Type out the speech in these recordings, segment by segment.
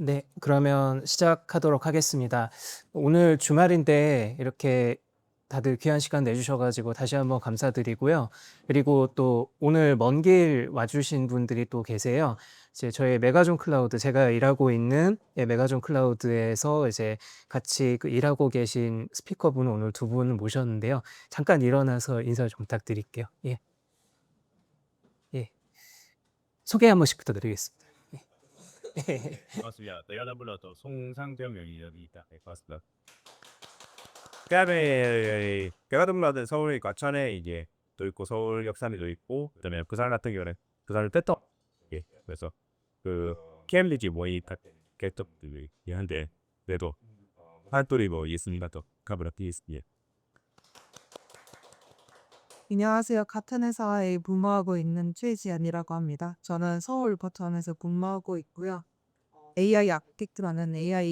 네, 그러면 시작하도록 하겠습니다. 오늘 주말인데 이렇게 다들 귀한 시간 내주셔가지고 다시 한번 감사드리고요. 그리고 또 오늘 먼 길 와주신 분들이 또 계세요. 이제 저희 메가존 클라우드, 제가 일하고 있는 메가존 클라우드에서 이제 같이 일하고 계신 스피커분을 오늘 두 분 모셨는데요. 잠깐 일어나서 인사 좀 부탁드릴게요. 예, 예. 소개 한 번씩 부탁드리겠습니다. 예. 반갑습니다. 여자분라도 송상정 영입니다. 네, 반갑습니다. 그다음에 베가든블라드 서울 과천에 이제 또 있고 서울 역삼에도 있고 그다음에 부산 같은 경우는 부산을 뺐다. 예, 그래서 그 KM리지 모의 개떡들이 한데 그래도 한돌이 뭐 있습니다. 또 가브라티 있습니다. 안녕하세요. 같은 회사에 근무하고 있는 최지안이라고 합니다. 저는 서울 버천에서 근무하고 있고요. AI 아키텍트라는 AI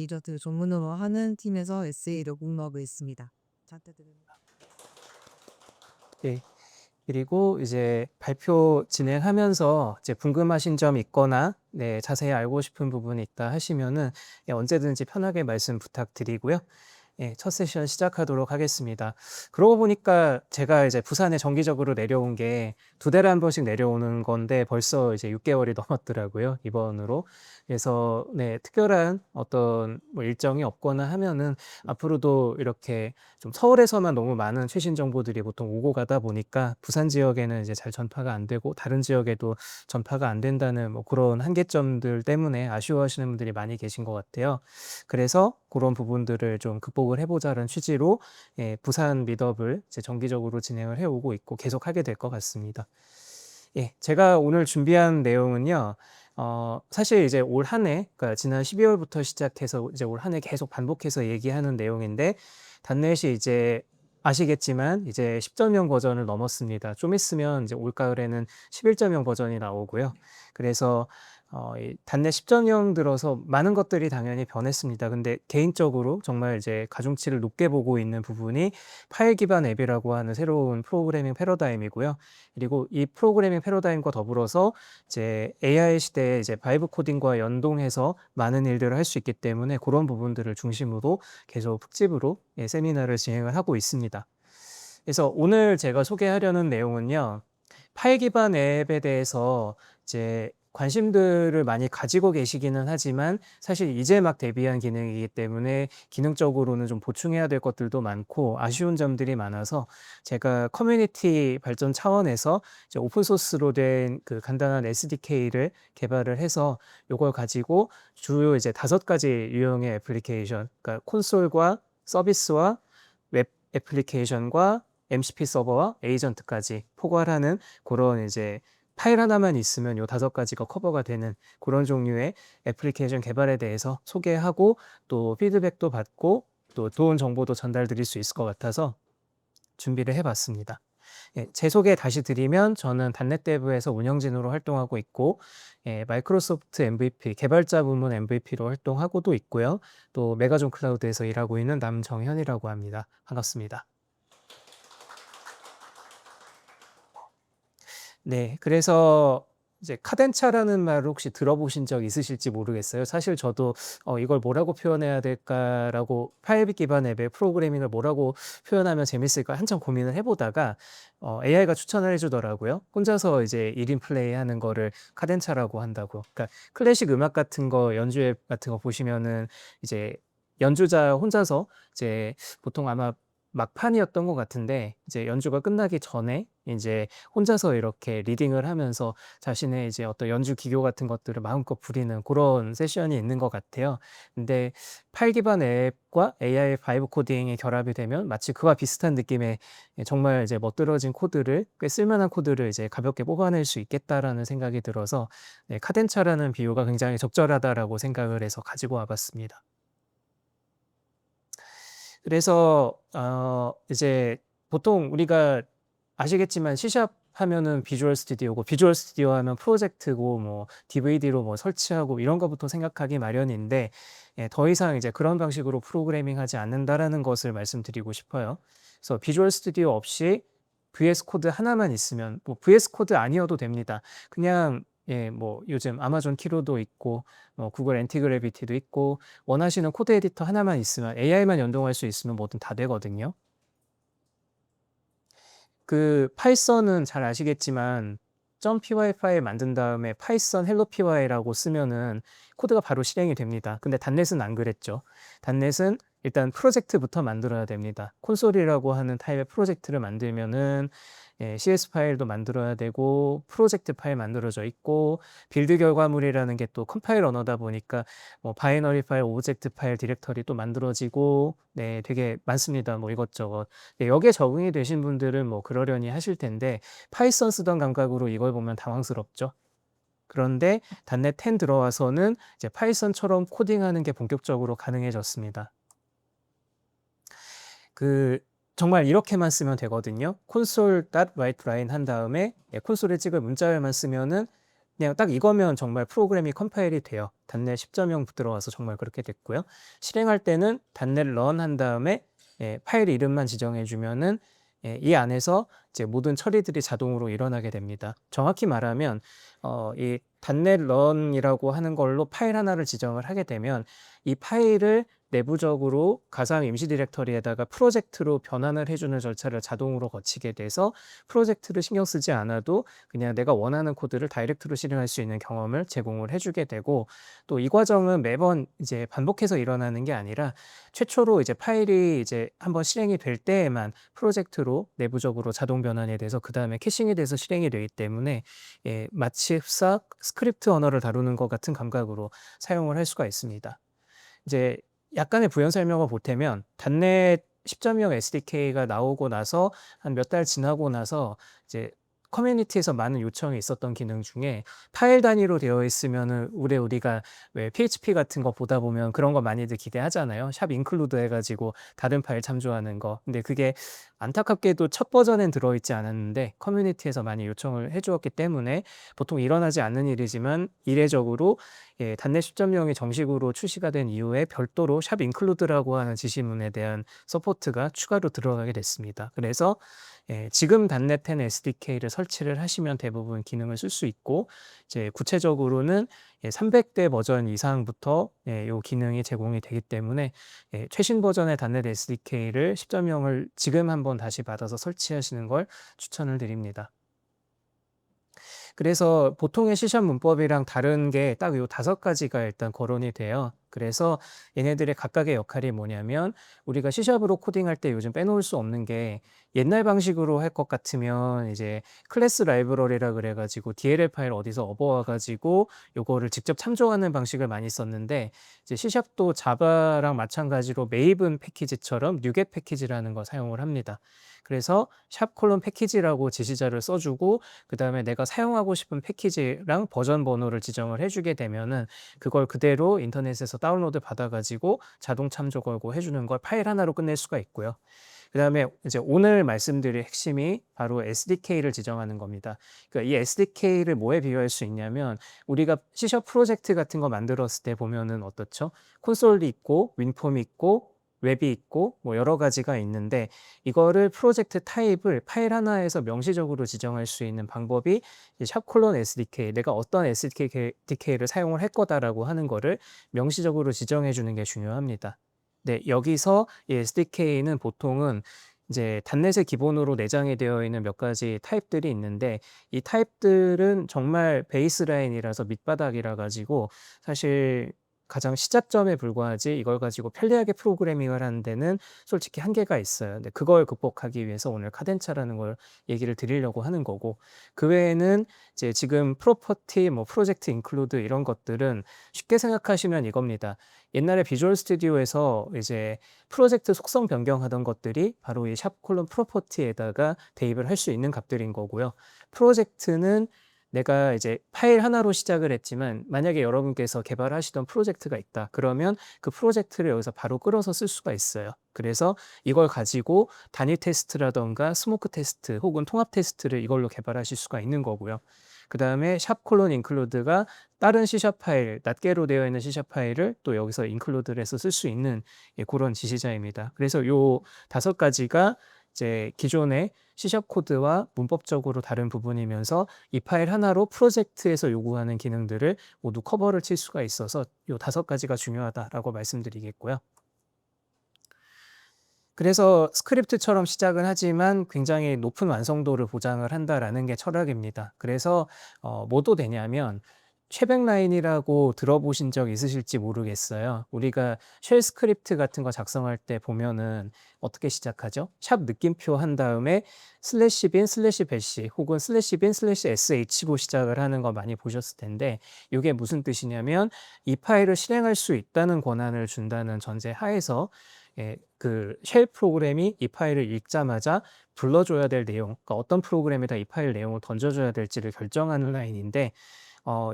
에이전트 전문으로 하는 팀에서 SA로 근무하고 있습니다. 잘 부탁드립니다. 예. 그리고 이제 발표 진행하면서 이제 궁금하신 점 있거나 네, 자세히 알고 싶은 부분이 있다 하시면은 언제든지 편하게 말씀 부탁드리고요. 예, 첫 세션 시작하도록 하겠습니다. 그러고 보니까 제가 이제 부산에 정기적으로 내려온 게 두 달에 한 번씩 내려오는 건데 벌써 이제 6개월이 넘었더라고요, 이번으로. 그래서 네, 특별한 어떤 뭐 일정이 없거나 하면은 앞으로도 이렇게 좀 서울에서만 너무 많은 최신 정보들이 보통 오고 가다 보니까 부산 지역에는 이제 잘 전파가 안 되고 다른 지역에도 전파가 안 된다는 뭐 그런 한계점들 때문에 아쉬워하시는 분들이 많이 계신 것 같아요. 그래서 그런 부분들을 좀 극복을 해보자는 취지로 예, 부산 미더블 이제 정기적으로 진행을 해오고 있고 계속하게 될 것 같습니다. 예, 제가 오늘 준비한 내용은요. 사실 이제 올 한 해, 그러니까 지난 12월부터 시작해서 이제 올 한 해 계속 반복해서 얘기하는 내용인데 단넷이 이제 아시겠지만 이제 10.0 버전을 넘었습니다. 좀 있으면 이제 올가을에는 11.0 버전이 나오고요. 그래서 이 단넷 10.0 들어서 많은 것들이 당연히 변했습니다. 근데 개인적으로 정말 이제 가중치를 높게 보고 있는 부분이 파일 기반 앱이라고 하는 새로운 프로그래밍 패러다임이고요. 그리고 이 프로그래밍 패러다임과 더불어서 이제 AI 시대에 이제 바이브 코딩과 연동해서 많은 일들을 할 수 있기 때문에 그런 부분들을 중심으로 계속 특집으로 예, 세미나를 진행을 하고 있습니다. 그래서 오늘 제가 소개하려는 내용은요. 파일 기반 앱에 대해서 이제 관심들을 많이 가지고 계시기는 하지만 사실 이제 막 데뷔한 기능이기 때문에 기능적으로는 좀 보충해야 될 것들도 많고 아쉬운 점들이 많아서 제가 커뮤니티 발전 차원에서 이제 오픈 소스로 된 그 간단한 SDK를 개발을 해서 요걸 가지고 주요 이제 5가지 유형의 애플리케이션, 그러니까 콘솔과 서비스와 웹 애플리케이션과 MCP 서버와 에이전트까지 포괄하는 그런 이제 파일 하나만 있으면 요 5가지가 커버가 되는 그런 종류의 애플리케이션 개발에 대해서 소개하고 또 피드백도 받고 또 좋은 정보도 전달드릴 수 있을 것 같아서 준비를 해봤습니다. 예, 제 소개 다시 드리면 저는 단넷대부에서 운영진으로 활동하고 있고 마이크로소프트 MVP, 개발자 부문 MVP로 활동하고도 있고요. 또 메가존 클라우드에서 일하고 있는 남정현이라고 합니다. 반갑습니다. 네, 그래서 이제 카덴차라는 말을 혹시 들어보신 적 있으실지 모르겠어요. 사실 저도 이걸 뭐라고 표현해야 될까라고 파일 기반 앱의 프로그래밍을 뭐라고 표현하면 재밌을까 한참 고민을 해보다가 AI가 추천을 해주더라고요. 혼자서 이제 1인 플레이하는 거를 카덴차라고 한다고. 그러니까 클래식 음악 같은 거 연주 앱 같은 거 보시면은 이제 연주자 혼자서 이제 보통 아마 막판이었던 것 같은데 이제 연주가 끝나기 전에 이제 혼자서 이렇게 리딩을 하면서 자신의 이제 어떤 연주 기교 같은 것들을 마음껏 부리는 그런 세션이 있는 것 같아요. 근데 파일 기반 앱과 AI 바이브 코딩이 결합이 되면 마치 그와 비슷한 느낌의 정말 이제 멋들어진 코드를 꽤 쓸만한 코드를 이제 가볍게 뽑아낼 수 있겠다라는 생각이 들어서 네, 카덴차라는 비유가 굉장히 적절하다라고 생각을 해서 가지고 와봤습니다. 그래서 이제 보통 우리가 아시겠지만 C샵 하면은 비주얼 스튜디오고 비주얼 스튜디오 하면 프로젝트고 뭐 DVD로 뭐 설치하고 이런 거부터 생각하기 마련인데 예, 더 이상 이제 그런 방식으로 프로그래밍 하지 않는다라는 것을 말씀드리고 싶어요. 그래서 비주얼 스튜디오 없이 VS 코드 하나만 있으면 뭐 VS 코드 아니어도 됩니다. 그냥 예, 뭐 요즘 아마존 키로도 있고 구글 엔티그래비티도 있고 원하시는 코드 에디터 하나만 있으면 AI만 연동할 수 있으면 뭐든 다 되거든요. 그 파이썬은 잘 아시겠지만 .py 파일 만든 다음에 파이썬 헬로 py라고 쓰면은 코드가 바로 실행이 됩니다. 근데 단넷은 안 그랬죠. 단넷은 일단 프로젝트부터 만들어야 됩니다. 콘솔이라고 하는 타입의 프로젝트를 만들면은 CS 파일도 만들어야 되고 프로젝트 파일 만들어져 있고 빌드 결과물이라는 게 또 컴파일 언어다 보니까 뭐 바이너리 파일, 오브젝트 파일, 디렉터리 또 만들어지고 네, 되게 많습니다. 뭐 이것저것. 네, 여기에 적응이 되신 분들은 뭐 그러려니 하실 텐데 파이썬 쓰던 감각으로 이걸 보면 당황스럽죠. 그런데 단넷 10 들어와서는 이제 파이썬처럼 코딩하는 게 본격적으로 가능해졌습니다. 그 정말 이렇게만 쓰면 되거든요. console.writeline 한 다음에 콘솔에 찍을 문자열만 쓰면은 그냥 딱 이거면 정말 프로그램이 컴파일이 돼요. 단넷 10.0 들어와서 정말 그렇게 됐고요. 실행할 때는 단넷 run 한 다음에 파일 이름만 지정해 주면은 이 안에서 이제 모든 처리들이 자동으로 일어나게 됩니다. 정확히 말하면 이 단넷 run이라고 하는 걸로 파일 하나를 지정을 하게 되면 이 파일을 내부적으로 가상 임시 디렉터리에다가 프로젝트로 변환을 해주는 절차를 자동으로 거치게 돼서 프로젝트를 신경 쓰지 않아도 그냥 내가 원하는 코드를 다이렉트로 실행할 수 있는 경험을 제공을 해주게 되고 또 이 과정은 매번 이제 반복해서 일어나는 게 아니라 최초로 이제 파일이 이제 한번 실행이 될 때에만 프로젝트로 내부적으로 자동 변환이 돼서 그 다음에 캐싱이 돼서 실행이 되기 때문에 마치 흡사 스크립트 언어를 다루는 것 같은 감각으로 사용을 할 수가 있습니다. 이제 약간의 부연 설명을 보태면 단넷 10.0 SDK가 나오고 나서 한 몇 달 지나고 나서 이제 커뮤니티에서 많은 요청이 있었던 기능 중에 파일 단위로 되어 있으면은 우리가 왜 PHP 같은 거 보다 보면 그런 거 많이들 기대하잖아요. 샵 인클루드 해가지고 다른 파일 참조하는 거. 근데 그게 안타깝게도 첫 버전엔 들어있지 않았는데 커뮤니티에서 많이 요청을 해주었기 때문에 보통 일어나지 않는 일이지만 이례적으로 단넷 10.0이 정식으로 출시가 된 이후에 별도로 샵 인클루드라고 하는 지시문에 대한 서포트가 추가로 들어가게 됐습니다. 그래서 지금 단넷 10 SDK를 설치를 하시면 대부분 기능을 쓸 수 있고 이제 구체적으로는 300대 버전 이상부터 이 기능이 제공이 되기 때문에 최신 버전의 단넷 SDK를 10.0을 지금 한번 다시 받아서 설치하시는 걸 추천을 드립니다. 그래서 보통의 C# 문법이랑 다른 게 딱 요 5가지가 일단 거론이 돼요. 그래서 얘네들의 각각의 역할이 뭐냐면 우리가 C샵으로 코딩할 때 요즘 빼놓을 수 없는 게 옛날 방식으로 할 것 같으면 이제 클래스 라이브러리라 그래가지고 DLL 파일 어디서 업어와가지고 요거를 직접 참조하는 방식을 많이 썼는데 이제 C샵도 자바랑 마찬가지로 메이븐 패키지처럼 뉴겟 패키지라는 걸 사용을 합니다. 그래서 샵 콜론 패키지라고 지시자를 써주고 그 다음에 내가 사용하고 싶은 패키지랑 버전 번호를 지정을 해주게 되면은 그걸 그대로 인터넷에서 다운로드 받아가지고 자동 참조 걸고 해주는 걸 파일 하나로 끝낼 수가 있고요. 그 다음에 이제 오늘 말씀드릴 핵심이 바로 SDK를 지정하는 겁니다. 그러니까 이 SDK를 뭐에 비유할 수 있냐면 우리가 C# 프로젝트 같은 거 만들었을 때 보면은 어떻죠? 콘솔이 있고 윈폼이 있고 웹이 있고 뭐 여러 가지가 있는데 이거를 프로젝트 타입을 파일 하나에서 명시적으로 지정할 수 있는 방법이 샵 SDK, 내가 어떤 SDK를 사용을 할 거다라고 하는 거를 명시적으로 지정해 주는 게 중요합니다. 네, 여기서 이 SDK는 보통은 이제 단넷에 기본으로 내장이 되어 있는 몇 가지 타입들이 있는데 이 타입들은 정말 베이스라인이라서 밑바닥이라 가지고 사실 가장 시작점에 불과하지 이걸 가지고 편리하게 프로그래밍을 하는 데는 솔직히 한계가 있어요. 근데 그걸 극복하기 위해서 오늘 카덴차라는 걸 얘기를 드리려고 하는 거고 그 외에는 이제 지금 프로퍼티, 뭐 프로젝트 인클루드 이런 것들은 쉽게 생각하시면 이겁니다. 옛날에 비주얼 스튜디오에서 이제 프로젝트 속성 변경하던 것들이 바로 이 샵 콜론 프로퍼티에다가 대입을 할 수 있는 값들인 거고요. 프로젝트는 내가 이제 파일 하나로 시작을 했지만 만약에 여러분께서 개발하시던 프로젝트가 있다. 그러면 그 프로젝트를 여기서 바로 끌어서 쓸 수가 있어요. 그래서 이걸 가지고 단위 테스트라던가 스모크 테스트 혹은 통합 테스트를 이걸로 개발하실 수가 있는 거고요. 그 다음에 샵 콜론 인클루드가 다른 C# 파일, 낱개로 되어 있는 C# 파일을 또 여기서 인클루드를 해서 쓸 수 있는 그런 지시자입니다. 그래서 요 5가지가 이제 기존의 C# 코드와 문법적으로 다른 부분이면서 이 파일 하나로 프로젝트에서 요구하는 기능들을 모두 커버를 칠 수가 있어서 요 5가지가 중요하다라고 말씀드리겠고요. 그래서 스크립트처럼 시작은 하지만 굉장히 높은 완성도를 보장을 한다라는 게 철학입니다. 그래서 뭐도 되냐면 쉐백 라인이라고 들어보신 적 있으실지 모르겠어요. 우리가 쉘 스크립트 같은 거 작성할 때 보면은 어떻게 시작하죠? 샵 느낌표 한 다음에 슬래시 빈 슬래시 배시 혹은 슬래시 빈 슬래시 sh로 시작을 하는 거 많이 보셨을 텐데 이게 무슨 뜻이냐면 이 파일을 실행할 수 있다는 권한을 준다는 전제 하에서 그 쉘 프로그램이 이 파일을 읽자마자 불러줘야 될 내용, 그러니까 어떤 프로그램에다 이 파일 내용을 던져줘야 될지를 결정하는 라인인데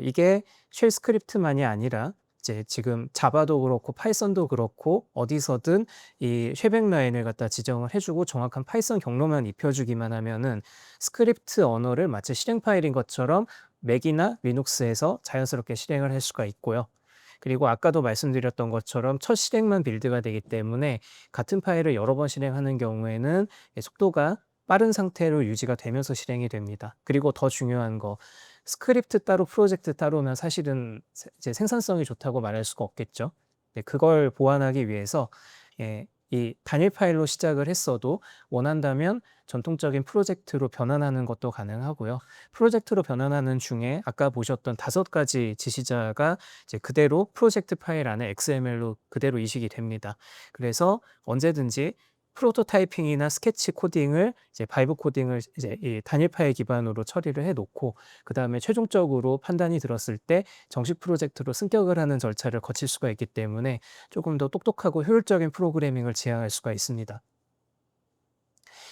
이게 쉘 스크립트만이 아니라 이제 지금 자바도 그렇고 파이썬도 그렇고 어디서든 이 쉐백 라인을 갖다 지정을 해주고 정확한 파이썬 경로만 입혀주기만 하면은 스크립트 언어를 마치 실행 파일인 것처럼 맥이나 리눅스에서 자연스럽게 실행을 할 수가 있고요. 그리고 아까도 말씀드렸던 것처럼 첫 실행만 빌드가 되기 때문에 같은 파일을 여러 번 실행하는 경우에는 속도가 빠른 상태로 유지가 되면서 실행이 됩니다. 그리고 더 중요한 거, 스크립트 따로 프로젝트 따로면 사실은 이제 생산성이 좋다고 말할 수가 없겠죠. 네, 그걸 보완하기 위해서 이 단일 파일로 시작을 했어도 원한다면 전통적인 프로젝트로 변환하는 것도 가능하고요. 프로젝트로 변환하는 중에 아까 보셨던 5가지 지시자가 이제 그대로 프로젝트 파일 안에 XML로 그대로 이식이 됩니다. 그래서 언제든지 프로토타이핑이나 스케치 코딩을 이제 바이브 코딩을 이제 이 단일 파일 기반으로 처리를 해 놓고 그다음에 최종적으로 판단이 들었을 때 정식 프로젝트로 승격을 하는 절차를 거칠 수가 있기 때문에 조금 더 똑똑하고 효율적인 프로그래밍을 지향할 수가 있습니다.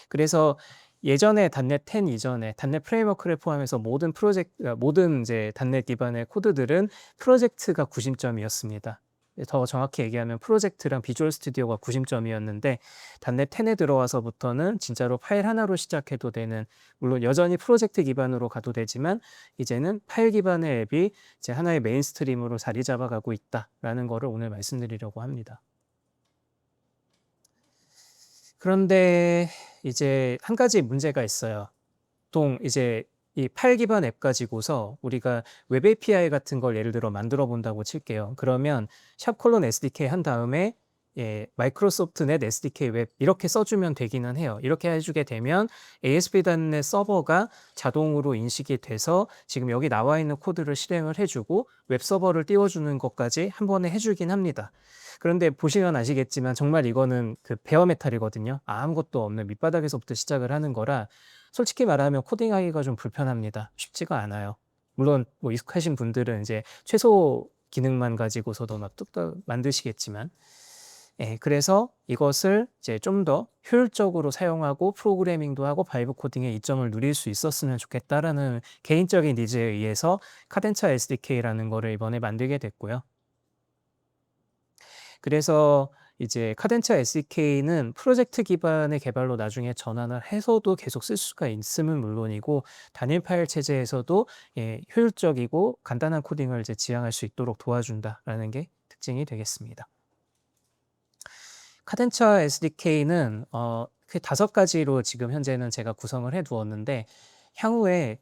그래서 예전에 닷넷 10 이전에 닷넷 프레임워크를 포함해서 모든 이제 닷넷 기반의 코드들은 프로젝트가 구심점이었습니다. 더 정확히 얘기하면 프로젝트랑 비주얼 스튜디오가 구심점이었는데 닷넷 10에 들어와서부터는 진짜로 파일 하나로 시작해도 되는, 물론 여전히 프로젝트 기반으로 가도 되지만 이제는 파일 기반의 앱이 이제 하나의 메인스트림으로 자리 잡아가고 있다라는 거를 오늘 말씀드리려고 합니다. 그런데 이제 한 가지 문제가 있어요. 보통 이제 이 파일 기반 앱 가지고서 우리가 웹 API 같은 걸 예를 들어 만들어 본다고 칠게요. 그러면 샵: SDK 한 다음에 마이크로소프트 넷 SDK 웹 이렇게 써주면 되기는 해요. 이렇게 해주게 되면 ASP.NET 서버가 자동으로 인식이 돼서 지금 여기 나와 있는 코드를 실행을 해주고 웹 서버를 띄워주는 것까지 한 번에 해주긴 합니다. 그런데 보시면 아시겠지만 정말 이거는 그 베어메탈이거든요. 아무것도 없는 밑바닥에서부터 시작을 하는 거라 솔직히 말하면 코딩하기가 좀 불편합니다. 쉽지가 않아요. 물론 뭐 익숙하신 분들은 이제 최소 기능만 가지고서도 막 뚝딱 만드시겠지만 그래서 이것을 이제 좀 더 효율적으로 사용하고 프로그래밍도 하고 바이브 코딩의 이점을 누릴 수 있었으면 좋겠다라는 개인적인 니즈에 의해서 카덴차 SDK라는 거를 이번에 만들게 됐고요. 그래서 이제 카덴차 SDK는 프로젝트 기반의 개발로 나중에 전환을 해서도 계속 쓸 수가 있음은 물론이고 단일 파일 체제에서도 효율적이고 간단한 코딩을 이제 지향할 수 있도록 도와준다라는 게 특징이 되겠습니다. 카덴차 SDK는 그 5가지로 지금 현재는 제가 구성을 해 두었는데 향후에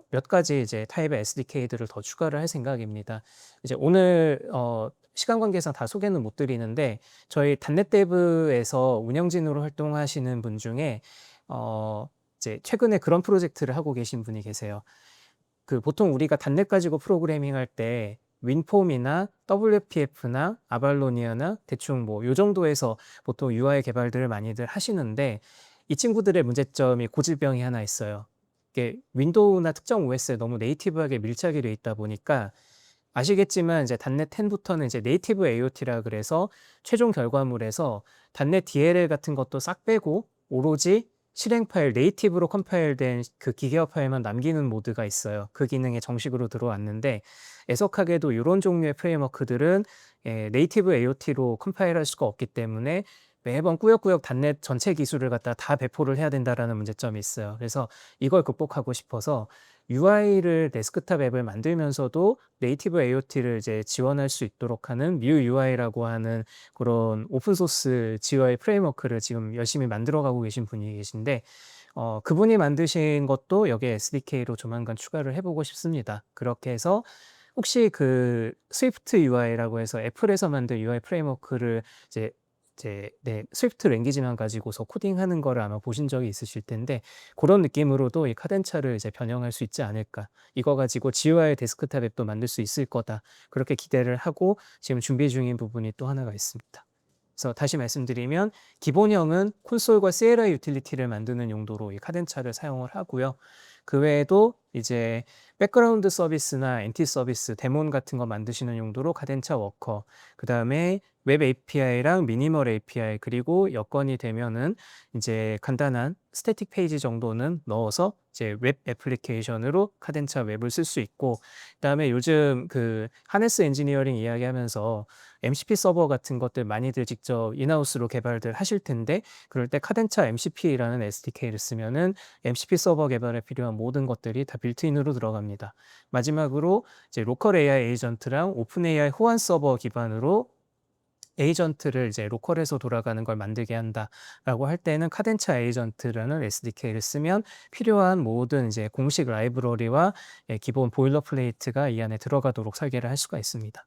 몇 가지 이제 타입의 SDK들을 더 추가를 할 생각입니다. 이제 오늘 시간 관계상 다 소개는 못 드리는데 저희 닷넷 데브에서 운영진으로 활동하시는 분 중에 이제 최근에 그런 프로젝트를 하고 계신 분이 계세요. 그 보통 우리가 닷넷 가지고 프로그래밍 할 때 윈폼이나 WPF나 아발로니아나 대충 뭐 요 정도에서 보통 UI 개발들을 많이들 하시는데 이 친구들의 문제점이 고질병이 하나 있어요. 이게 윈도우나 특정 OS에 너무 네이티브하게 밀착이 돼 있다 보니까 아시겠지만 이제 닷넷 10부터는 이제 네이티브 AOT라 그래서 최종 결과물에서 닷넷 DLL 같은 것도 싹 빼고 오로지 실행 파일 네이티브로 컴파일된 그 기계화 파일만 남기는 모드가 있어요. 그 기능에 정식으로 들어왔는데 애석하게도 이런 종류의 프레임워크들은 네이티브 AOT로 컴파일할 수가 없기 때문에 매번 꾸역꾸역 단넷 전체 기술을 갖다 다 배포를 해야 된다라는 문제점이 있어요. 그래서 이걸 극복하고 싶어서 UI를 데스크탑 앱을 만들면서도 네이티브 AOT를 이제 지원할 수 있도록 하는 MuUI라고 하는 그런 오픈 소스 GUI 프레임워크를 지금 열심히 만들어가고 계신 분이 계신데 그분이 만드신 것도 여기에 SDK로 조만간 추가를 해보고 싶습니다. 그렇게 해서 혹시 그 스위프트 UI라고 해서 애플에서 만든 UI 프레임워크를 네, 스위프트 랭귀지만 가지고서 코딩하는 거를 아마 보신 적이 있으실 텐데 그런 느낌으로도 이 카덴차를 이제 변형할 수 있지 않을까. 이거 가지고 GUI 데스크탑 앱도 만들 수 있을 거다. 그렇게 기대를 하고 지금 준비 중인 부분이 또 하나가 있습니다. 그래서 다시 말씀드리면 기본형은 콘솔과 CLI 유틸리티를 만드는 용도로 이 카덴차를 사용을 하고요. 그 외에도 이제 백그라운드 서비스나 엔티 서비스, 데몬 같은 거 만드시는 용도로 카덴차 워커, 그 다음에 웹 API랑 미니멀 API, 그리고 여건이 되면은 이제 간단한 스태틱 페이지 정도는 넣어서 이제 웹 애플리케이션으로 카덴차 웹을 쓸 수 있고, 그 다음에 요즘 그 하네스 엔지니어링 이야기하면서 MCP 서버 같은 것들 많이들 직접 인하우스로 개발들 하실 텐데 그럴 때 카덴차 MCP라는 SDK를 쓰면은 MCP 서버 개발에 필요한 모든 것들이 다 빌트인으로 들어갑니다. 마지막으로 이제 로컬 AI 에이전트랑 오픈 AI 호환 서버 기반으로 에이전트를 이제 로컬에서 돌아가는 걸 만들게 한다라고 할 때는 카덴차 에이전트라는 SDK를 쓰면 필요한 모든 이제 공식 라이브러리와 기본 보일러플레이트가 이 안에 들어가도록 설계를 할 수가 있습니다.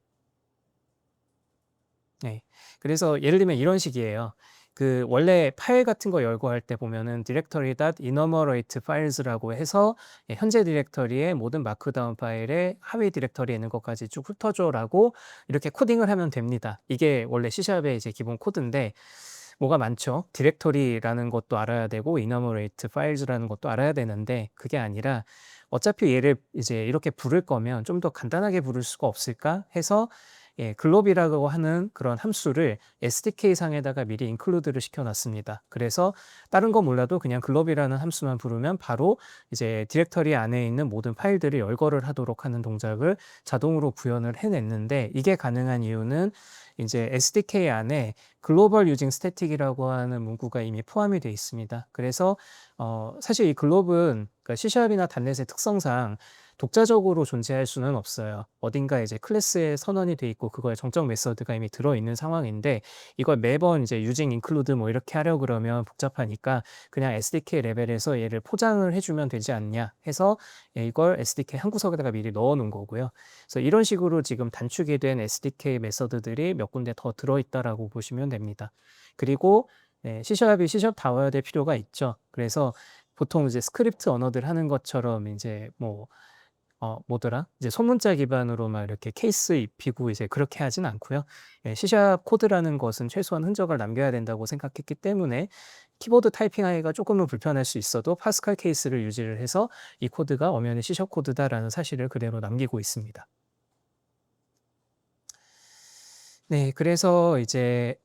네. 그래서 예를 들면 이런 식이에요. 그 원래 파일 같은 거 열고 할 때 보면은 directory.enumerate files라고 해서 현재 디렉터리의 모든 마크다운 파일에 하위 디렉터리에 있는 것까지 쭉 훑어줘라고 이렇게 코딩을 하면 됩니다. 이게 원래 C샵의 이제 기본 코드인데 뭐가 많죠. 디렉터리라는 것도 알아야 되고 enumerate files라는 것도 알아야 되는데 그게 아니라 어차피 얘를 이제 이렇게 부를 거면 좀 더 간단하게 부를 수가 없을까 해서 글롭이라고 하는 그런 함수를 SDK 상에다가 미리 인클루드를 시켜놨습니다. 그래서 다른 거 몰라도 그냥 글롭이라는 함수만 부르면 바로 이제 디렉터리 안에 있는 모든 파일들을 열거를 하도록 하는 동작을 자동으로 구현을 해냈는데 이게 가능한 이유는 이제 SDK 안에 글로벌 유징 스태틱이라고 하는 문구가 이미 포함이 되어 있습니다. 그래서 사실 이 글롭은 그러니까 C샵이나 단넷의 특성상 독자적으로 존재할 수는 없어요. 어딘가 이제 클래스에 선언이 돼 있고 그거에 정적 메서드가 이미 들어있는 상황인데 이걸 매번 이제 using include 뭐 이렇게 하려 그러면 복잡하니까 그냥 SDK 레벨에서 얘를 포장을 해주면 되지 않냐 해서 이걸 SDK 한 구석에다가 미리 넣어 놓은 거고요. 그래서 이런 식으로 지금 단축이 된 SDK 메서드들이 몇 군데 더 들어있다라고 보시면 됩니다. 그리고 C샵이 C샵다워야 될 필요가 있죠. 그래서 보통 이제 스크립트 언어들 하는 것처럼 이제 뭐더라? 이제 소문자 기반으로 막 이렇게 케이스 입히고 이제 그렇게 하진 않고요. C샵 코드라는 것은 최소한 흔적을 남겨야 된다고 생각했기 때문에 키보드 타이핑하기가 조금은 불편할 수 있어도 파스칼 케이스를 유지를 해서 이 코드가 엄연히 C샵 코드다라는 사실을 그대로 남기고 있습니다. 네, 그래서 이제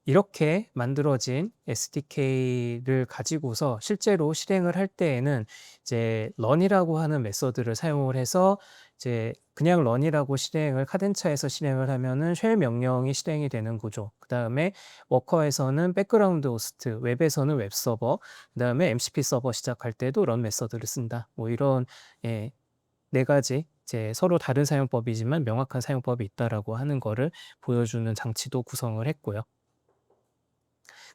이렇게 만들어진 SDK를 가지고서 실제로 실행을 할 때에는 이제 run이라고 하는 메서드를 사용을 해서 이제 그냥 run이라고 실행을 카덴차에서 실행을 하면은 쉘 명령이 실행이 되는 구조. 그 다음에 워커에서는 백그라운드 호스트, 웹에서는 웹 서버, 그 다음에 MCP 서버 시작할 때도 run 메서드를 쓴다. 뭐 이런 네 가지 이제 서로 다른 사용법이지만 명확한 사용법이 있다라고 하는 거를 보여주는 장치도 구성을 했고요.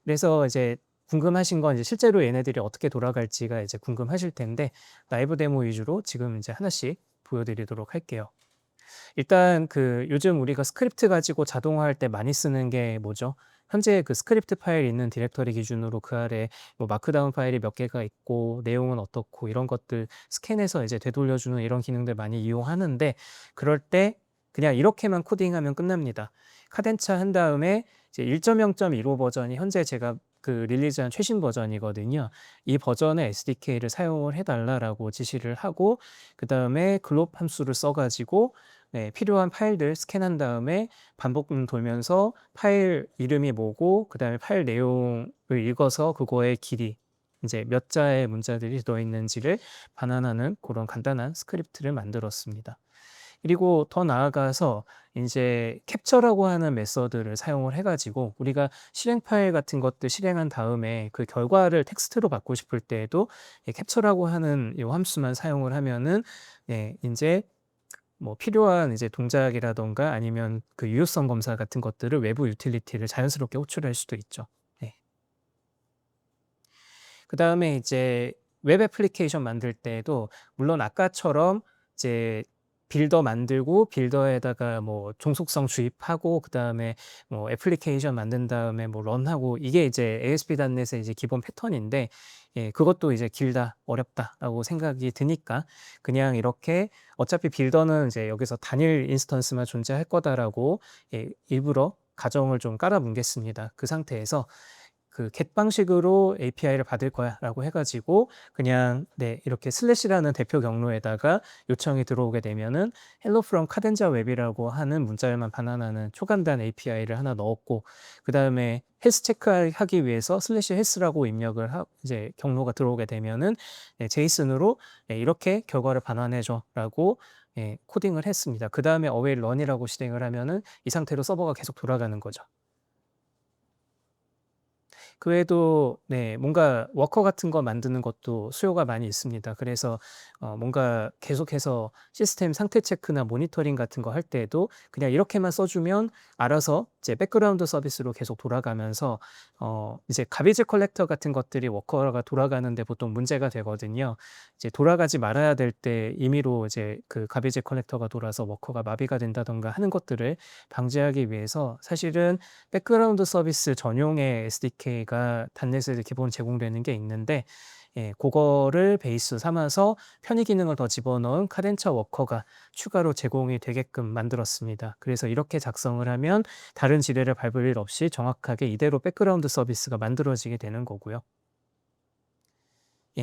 그래서 이제 궁금하신 건 이제 실제로 얘네들이 어떻게 돌아갈지가 이제 궁금하실 텐데 라이브 데모 위주로 지금 이제 하나씩 보여드리도록 할게요. 일단 그 요즘 우리가 스크립트 가지고 자동화할 때 많이 쓰는 게 뭐죠? 현재 그 스크립트 파일 있는 디렉터리 기준으로 그 아래 뭐 마크다운 파일이 몇 개가 있고 내용은 어떻고 이런 것들 스캔해서 이제 되돌려주는 이런 기능들 많이 이용하는데 그럴 때 그냥 이렇게만 코딩하면 끝납니다. 카덴차 한 다음에 이제 1.0.15 버전이 현재 제가 그 릴리즈한 최신 버전이거든요. 이 버전의 SDK를 사용을 해달라라고 지시를 하고 그 다음에 글롭 함수를 써가지고 필요한 파일들 스캔한 다음에 반복 돌면서 파일 이름이 뭐고 그 다음에 파일 내용을 읽어서 그거의 길이 이제 몇 자의 문자들이 들어있는지를 반환하는 그런 간단한 스크립트를 만들었습니다. 그리고 더 나아가서 이제 캡처라고 하는 메서드를 사용을 해가지고 우리가 실행 파일 같은 것들 실행한 다음에 그 결과를 텍스트로 받고 싶을 때에도 캡처라고 하는 이 함수만 사용을 하면은 이제 뭐 필요한 이제 동작이라던가 아니면 그 유효성 검사 같은 것들을 외부 유틸리티를 자연스럽게 호출할 수도 있죠. 네. 그다음에 이제 웹 애플리케이션 만들 때에도 물론 아까처럼 이제 빌더 만들고 빌더에다가 뭐 종속성 주입하고 그다음에 뭐 애플리케이션 만든 다음에 뭐 런하고 이게 이제 ASP.NET의 이제 기본 패턴인데 그것도 이제 길다, 어렵다라고 생각이 드니까 그냥 이렇게 어차피 빌더는 이제 여기서 단일 인스턴스만 존재할 거다라고 일부러 가정을 좀 깔아뭉갰습니다. 그 상태에서 그 get 방식으로 API를 받을 거야라고 해가지고 그냥 이렇게 슬래시라는 대표 경로에다가 요청이 들어오게 되면은 hello from 카덴자 웹이라고 하는 문자열만 반환하는 초간단 API를 하나 넣었고 그 다음에 헬스 체크하기 위해서 슬래시 헬스라고 입력을 이제 경로가 들어오게 되면은 제이슨으로 이렇게 결과를 반환해줘라고 코딩을 했습니다. 그 다음에 await run이라고 실행을 하면은 이 상태로 서버가 계속 돌아가는 거죠. 그 외에도 뭔가 워커 같은 거 만드는 것도 수요가 많이 있습니다. 그래서 뭔가 계속해서 시스템 상태 체크나 모니터링 같은 거 할 때에도 그냥 이렇게만 써주면 알아서 이제 백그라운드 서비스로 계속 돌아가면서 이제 가비지 컬렉터 같은 것들이 워커가 돌아가는데 보통 문제가 되거든요. 이제 돌아가지 말아야 될 때 임의로 이제 그 가비지 컬렉터가 돌아서 워커가 마비가 된다던가 하는 것들을 방지하기 위해서 사실은 백그라운드 서비스 전용의 SDK가 단넷에서 기본 제공되는 게 있는데 그거를 베이스 삼아서 편의 기능을 더 집어넣은 카덴차 워커가 추가로 제공이 되게끔 만들었습니다. 그래서 이렇게 작성을 하면 다른 지뢰를 밟을 일 없이 정확하게 이대로 백그라운드 서비스가 만들어지게 되는 거고요.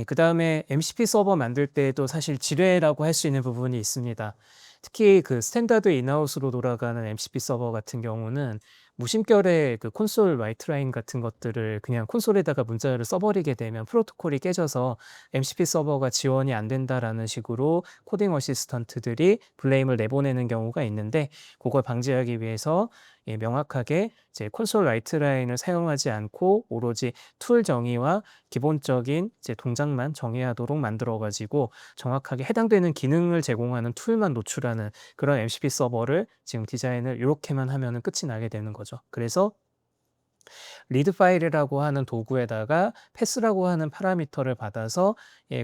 그 다음에 MCP 서버 만들 때도 사실 지뢰라고 할 수 있는 부분이 있습니다. 특히 그 스탠다드 인하우스로 돌아가는 MCP 서버 같은 경우는 무심결에 그 콘솔 라이트라인 같은 것들을 그냥 콘솔에다가 문자를 써버리게 되면 프로토콜이 깨져서 MCP 서버가 지원이 안 된다라는 식으로 코딩 어시스턴트들이 블레임을 내보내는 경우가 있는데 그걸 방지하기 위해서 명확하게 이제 콘솔 라이트라인을 사용하지 않고 오로지 툴 정의와 기본적인 이제 동작만 정의하도록 만들어 가지고 정확하게 해당되는 기능을 제공하는 툴만 노출하는 그런 MCP 서버를 지금 디자인을 이렇게만 하면은 끝이 나게 되는 거죠. 그래서 리드 파일이라고 하는 도구에다가 패스라고 하는 파라미터를 받아서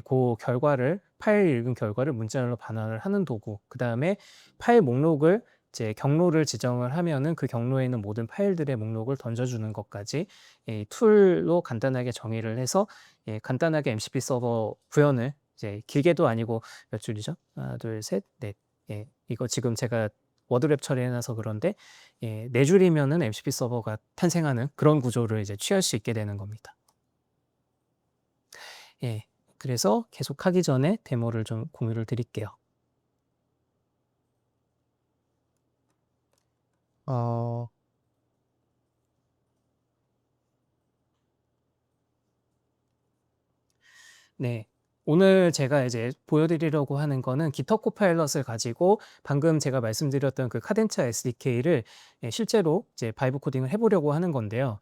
그 결과를 파일 읽은 결과를 문자열로 반환을 하는 도구. 그다음에 파일 목록을 이제 경로를 지정을 하면은 그 경로에 있는 모든 파일들의 목록을 던져주는 것까지 툴로 간단하게 정의를 해서 간단하게 MCP 서버 구현을 이제 길게도 아니고 몇 줄이죠? 하나, 둘, 셋, 넷. 이거 지금 제가 워드랩 처리해놔서 그런데 네 줄이면은 MCP 서버가 탄생하는 그런 구조를 이제 취할 수 있게 되는 겁니다. 그래서 계속 하기 전에 데모를 좀 공유를 드릴게요. 어, 네. 오늘 제가 이제 보여드리려고 하는 거는 GitHub 코파일럿을 가지고 방금 제가 말씀드렸던 그 카덴차 SDK를 실제로 이제 바이브 코딩을 해보려고 하는 건데요.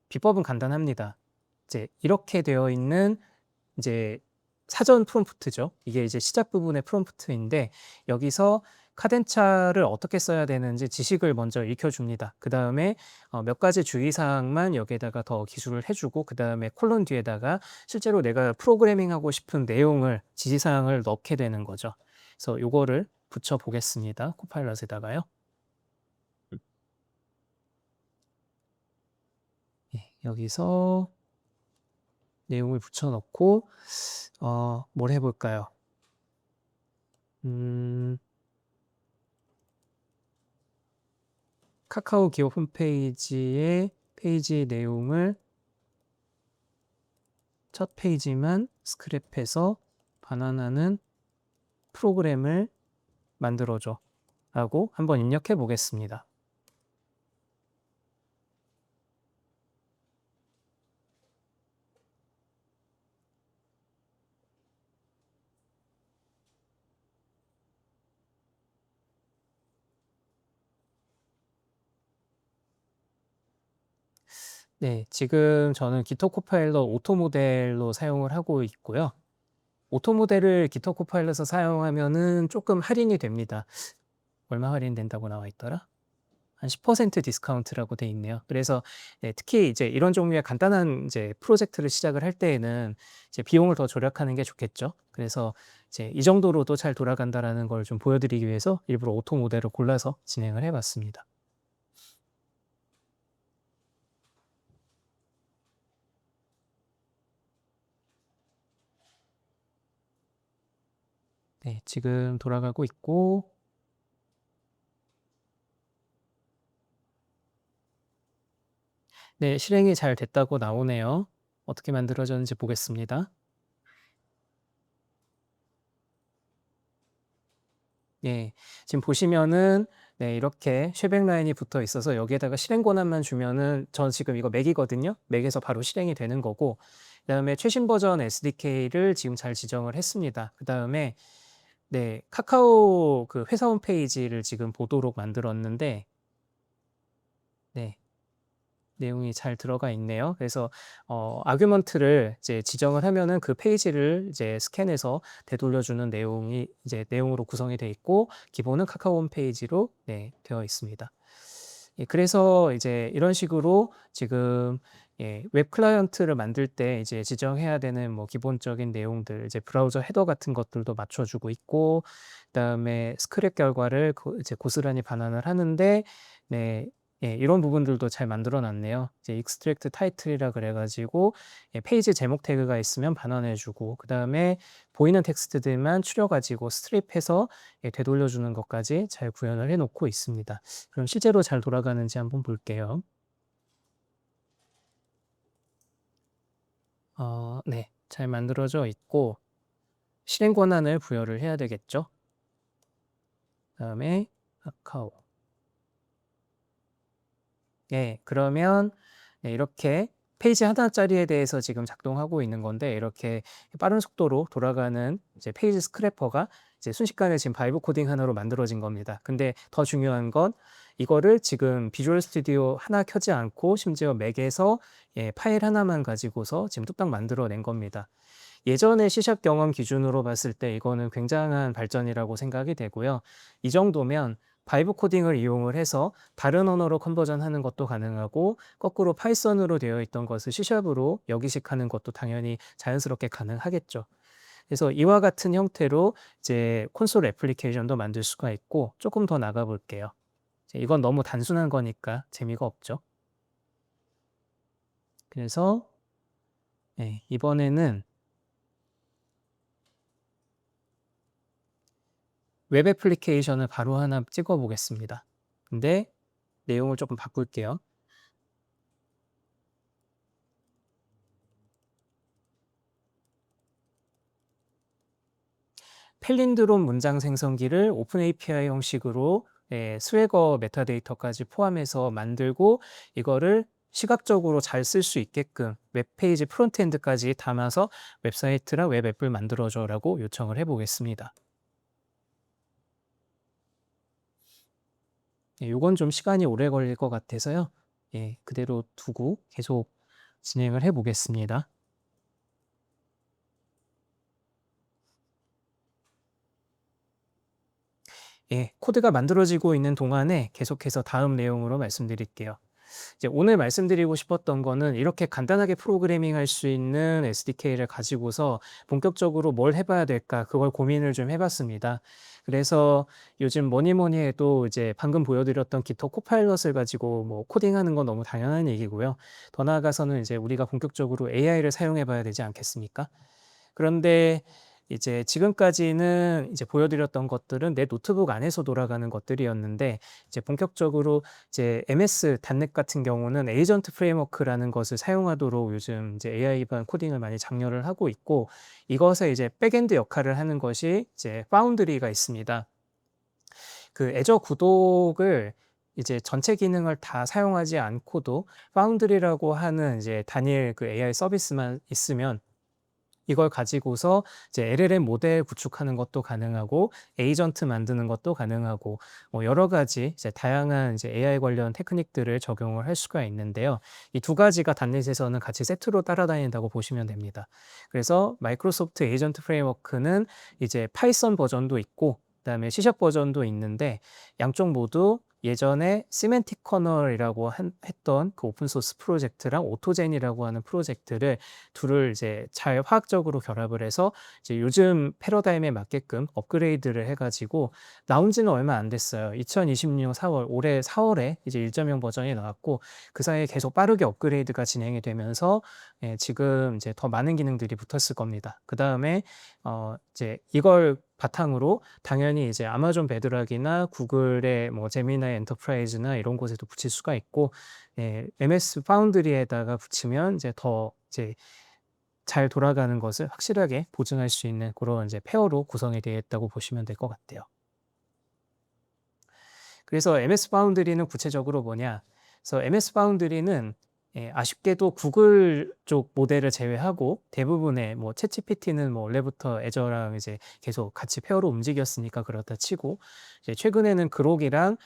비법은 간단합니다. 이제 이렇게 되어 있는 이제 사전 프롬프트죠. 이게 이제 시작 부분의 프롬프트인데 여기서 카덴차를 어떻게 써야 되는지 지식을 먼저 익혀줍니다. 그 다음에 몇 가지 주의사항만 여기에다가 더 기술을 해주고 그 다음에 콜론 뒤에다가 실제로 내가 프로그래밍하고 싶은 내용을 지시사항을 넣게 되는 거죠. 그래서 요거를 붙여 보겠습니다. 코파일럿에다가요. 여기서 내용을 붙여넣고 뭘 해볼까요? 카카오 기업 홈페이지의 페이지 내용을 첫 페이지만 스크랩해서 반환하는 프로그램을 만들어줘 라고 한번 입력해 보겠습니다. 네, 지금 저는 기터 코파일럿 오토 모델로 사용을 하고 있고요. 오토 모델을 기터 코파일럿에서 사용하면은 조금 할인이 됩니다. 얼마 할인된다고 나와 있더라? 한 10% 디스카운트라고 돼 있네요. 그래서 네, 특히 이제 이런 종류의 간단한 이제 프로젝트를 시작을 할 때에는 이제 비용을 더 절약하는 게 좋겠죠. 그래서 이제 이 정도로도 잘 돌아간다라는 걸 좀 보여드리기 위해서 일부러 오토 모델을 골라서 진행을 해봤습니다. 네, 지금 돌아가고 있고, 네, 실행이 잘 됐다고 나오네요. 어떻게 만들어졌는지 보겠습니다. 예, 지금 보시면은 네, 이렇게 쉐백 라인이 붙어 있어서 여기에다가 실행 권한만 주면은 전 지금 이거 맥이거든요. 맥에서 바로 실행이 되는 거고, 그다음에 최신 버전 SDK를 지금 잘 지정을 했습니다. 그다음에 네, 카카오 그 회사 홈페이지를 지금 보도록 만들었는데 네, 내용이 잘 들어가 있네요. 그래서 아규먼트를 이제 지정을 하면은 그 페이지를 이제 스캔해서 되돌려주는 내용이 이제 내용으로 구성이 되어 있고 기본은 카카오 홈페이지로 네, 되어 있습니다. 예, 그래서 이제 이런 식으로 지금 예, 웹 클라이언트를 만들 때 이제 지정해야 되는 뭐 기본적인 내용들, 이제 브라우저 헤더 같은 것들도 맞춰주고 있고, 그다음에 스크립 결과를 이제 고스란히 반환을 하는데, 네, 예, 이런 부분들도 잘 만들어 놨네요. 이제 extract title이라 그래가지고 예, 페이지 제목 태그가 있으면 반환해주고, 그다음에 보이는 텍스트들만 추려가지고 스트립해서 예, 되돌려주는 것까지 잘 구현을 해놓고 있습니다. 그럼 실제로 잘 돌아가는지 한번 볼게요. 네, 잘 만들어져 있고 실행 권한을 부여를 해야 되겠죠. 그다음에 카카오. 예, 그러면 네, 이렇게 페이지 하나짜리에 대해서 지금 작동하고 있는 건데 이렇게 빠른 속도로 돌아가는 이제 페이지 스크래퍼가 이제 순식간에 지금 바이브 코딩 하나로 만들어진 겁니다. 근데 더 중요한 건 이거를 지금 비주얼 스튜디오 하나 켜지 않고 심지어 맥에서 예, 파일 하나만 가지고서 지금 뚝딱 만들어낸 겁니다. 예전의 C샵 경험 기준으로 봤을 때 이거는 굉장한 발전이라고 생각이 되고요. 이 정도면 바이브 코딩을 이용을 해서 다른 언어로 컨버전 하는 것도 가능하고 거꾸로 파이썬으로 되어 있던 것을 C샵으로 여기식하는 것도 당연히 자연스럽게 가능하겠죠. 그래서 이와 같은 형태로 이제 콘솔 애플리케이션도 만들 수가 있고 조금 더 나가 볼게요. 이건 너무 단순한 거니까 재미가 없죠. 그래서 네, 이번에는 웹 애플리케이션을 바로 하나 찍어 보겠습니다. 근데 내용을 조금 바꿀게요. 펠린드롬 문장 생성기를 오픈 API 형식으로 예, 스웨거 메타데이터까지 포함해서 만들고 이거를 시각적으로 잘 쓸 수 있게끔 웹페이지 프론트엔드까지 담아서 웹사이트랑 웹 앱을 만들어줘라고 요청을 해보겠습니다. 예, 요건 좀 시간이 오래 걸릴 것 같아서요. 예, 그대로 두고 계속 진행을 해보겠습니다. 예, 코드가 만들어지고 있는 동안에 계속해서 다음 내용으로 말씀드릴게요. 이제 오늘 말씀드리고 싶었던 거는 이렇게 간단하게 프로그래밍 할 수 있는 SDK를 가지고서 본격적으로 뭘 해봐야 될까 그걸 고민을 좀 해봤습니다. 그래서 요즘 뭐니 뭐니 해도 이제 방금 보여드렸던 기터 코파일럿을 가지고 뭐 코딩하는 건 너무 당연한 얘기고요. 더 나아가서는 이제 우리가 본격적으로 AI를 사용해봐야 되지 않겠습니까? 그런데 이제 지금까지는 이제 보여드렸던 것들은 내 노트북 안에서 돌아가는 것들이었는데 이제 본격적으로 이제 MS 단넷 같은 경우는 에이전트 프레임워크라는 것을 사용하도록 요즘 이제 AI 기반 코딩을 많이 장려를 하고 있고 이것의 이제 백엔드 역할을 하는 것이 이제 파운드리가 있습니다. 그 애저 구독을 이제 전체 기능을 다 사용하지 않고도 파운드리라고 하는 이제 단일 그 AI 서비스만 있으면 이걸 가지고서 이제 LLM 모델 구축하는 것도 가능하고 에이전트 만드는 것도 가능하고 뭐 여러 가지 이제 다양한 이제 AI 관련 테크닉들을 적용을 할 수가 있는데요. 이 두 가지가 단넷에서는 같이 세트로 따라다닌다고 보시면 됩니다. 그래서 마이크로소프트 에이전트 프레임워크는 이제 파이썬 버전도 있고 그다음에 C# 버전도 있는데 양쪽 모두 예전에 시멘틱 커널이라고 했던 그 오픈 소스 프로젝트랑 오토젠이라고 하는 프로젝트를 둘을 이제 잘 화학적으로 결합을 해서 이제 요즘 패러다임에 맞게끔 업그레이드를 해가지고 나온 지는 얼마 안 됐어요. 2026년 4월, 올해 4월에 이제 1.0 버전이 나왔고 그 사이에 계속 빠르게 업그레이드가 진행이 되면서 지금 이제 더 많은 기능들이 붙었을 겁니다. 그 다음에 이제 이걸 바탕으로 당연히 이제 아마존 베드락이나 구글의 뭐 제미나이 엔터프라이즈나 이런 곳에도 붙일 수가 있고 MS 파운드리에다가 붙이면 이제 더 이제 잘 돌아가는 것을 확실하게 보증할 수 있는 그런 이제 페어로 구성이 되어 있다고 보시면 될 것 같아요. 그래서 MS 파운드리는 구체적으로 뭐냐? 그래서 MS 파운드리는 아쉽게도 구글 쪽 모델을 제외하고 대부분의 뭐 챗GPT는 뭐 원래부터 애저랑 이제 계속 같이 페어로 움직였으니까 그렇다 치고 이제 최근에는 그록이랑